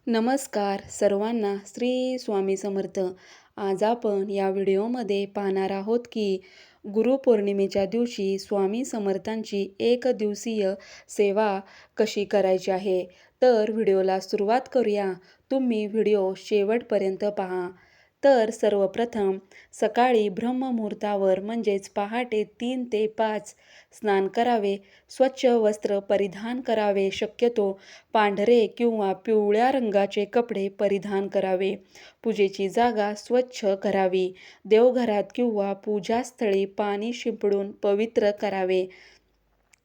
नमस्कार सर्वांना श्री स्वामी समर्थ. आज आपण या व्हिडिओमध्ये पाहणार आहोत की गुरुपौर्णिमेच्या दिवशी स्वामी समर्थांची एक दिवसीय सेवा कशी करायची आहे. तर व्हिडिओला सुरुवात करूया. तुम्ही व्हिडिओ शेवटपर्यंत पहा. तर सर्वप्रथम सकाळी ब्रह्ममुहूर्तावर म्हणजेच पहाटे 3 ते 5 स्नान करावे. स्वच्छ वस्त्र परिधान करावे. शक्यतो पांढरे किंवा पिवळ्या रंगाचे कपडे परिधान करावे. पूजेची जागा स्वच्छ करावी. देवघरात किंवा पूजास्थळी पाणी शिंपडून पवित्र करावे.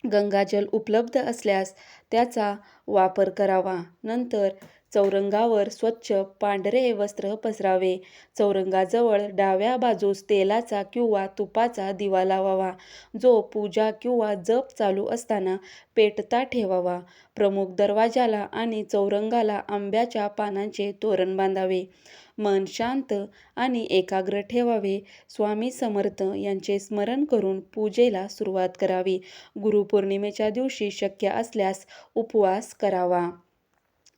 गंगाजल उपलब्ध असल्यास त्याचा वापर करावा. नंतर चौरंगावर स्वच्छ पांढरे वस्त्र पसरावे. चौरंगाजवळ डाव्या बाजूस तेलाचा किंवा तुपाचा दिवा लावावा, जो पूजा किंवा जप चालू असताना पेटता ठेवावा. प्रमुख दरवाजाला आणि चौरंगाला आंब्याच्या पानांचे तोरण बांधावे. मन शांत आणि एकाग्र ठेवावे. स्वामी समर्थ यांचे स्मरण करून पूजेला सुरुवात करावी. गुरुपौर्णिमेच्या दिवशी शक्य असल्यास उपवास करावा.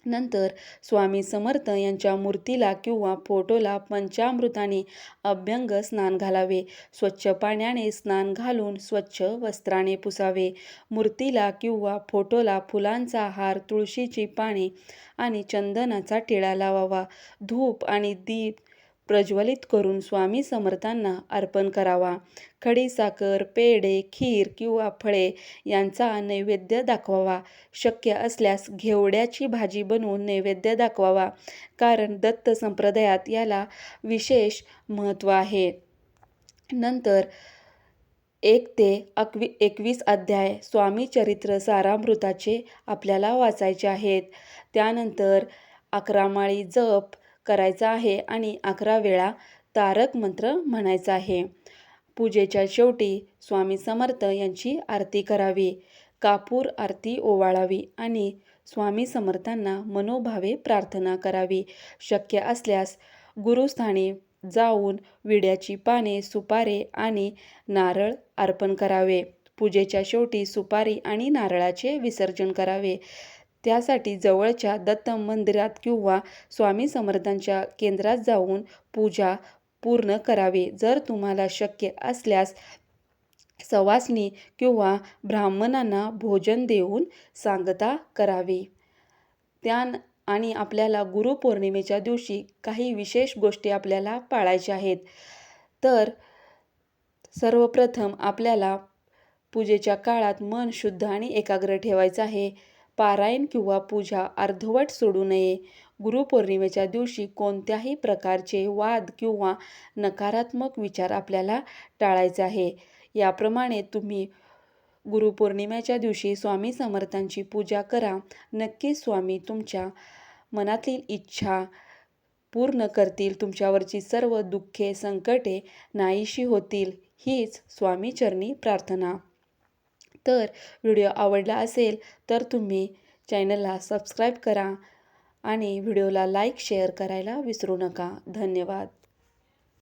नंतर स्वामी समर्थ यांच्या मूर्तीला किंवा फोटोला पंचामृताने अभ्यंग स्नान घालावे. स्वच्छ पाण्याने स्नान घालून स्वच्छ वस्त्राने पुसावे. मूर्तीला किंवा फोटोला फुलांचा हार, तुळशीची पाने आणि चंदनाचा टिळा लावावा. धूप आणि दीप प्रज्वलित करून स्वामी समर्थांना अर्पण करावा. खडीसाखर, पेढे, खीर किंवा फळे यांचा नैवेद्य दाखवावा. शक्य असल्यास घेवड्याची भाजी बनवून नैवेद्य दाखवावा, कारण दत्त संप्रदायात याला विशेष महत्त्व आहे. नंतर 1 ते 21 अध्याय स्वामी चरित्र सारामृताचे आपल्याला वाचायचे आहेत. त्यानंतर 11 माळी जप करायचा आहे आणि 11 वेळा तारक मंत्र म्हणायचा आहे. पूजेच्या शेवटी स्वामी समर्थ यांची आरती करावी. कापूर आरती ओवाळावी आणि स्वामी समर्थांना मनोभावे प्रार्थना करावी. शक्य असल्यास गुरुस्थानी जाऊन विड्याची पाने, सुपारी आणि नारळ अर्पण करावे. पूजेच्या शेवटी सुपारी आणि नारळाचे विसर्जन करावे. त्यासाठी जवळच्या दत्त मंदिरात किंवा स्वामी समर्थांच्या केंद्रात जाऊन पूजा पूर्ण करावी. जर तुम्हाला शक्य असल्यास सवासणी किंवा ब्राह्मणांना भोजन देऊन सांगता करावी. आणि आपल्याला गुरुपौर्णिमेच्या दिवशी काही विशेष गोष्टी आपल्याला पाळायच्या आहेत. तर सर्वप्रथम आपल्याला पूजेच्या काळात मन शुद्ध आणि एकाग्र ठेवायचं आहे. पारायण किंवा पूजा अर्धवट सोडू नये. गुरुपौर्णिमेच्या दिवशी कोणत्याही प्रकारचे वाद किंवा नकारात्मक विचार आपल्याला टाळायचे आहे. याप्रमाणे तुम्ही गुरुपौर्णिमेच्या दिवशी स्वामी समर्थांची पूजा करा. नक्कीच स्वामी तुमच्या मनातील इच्छा पूर्ण करतील. तुमच्यावरची सर्व दुःखे, संकटे नाहीशी होतील, हीच स्वामीचरणी प्रार्थना. तर व्हिडिओ आवडला असेल तर तुम्ही चॅनलला सबस्क्राईब करा आणि व्हिडिओला लाईक, शेअर करायला विसरू नका. धन्यवाद.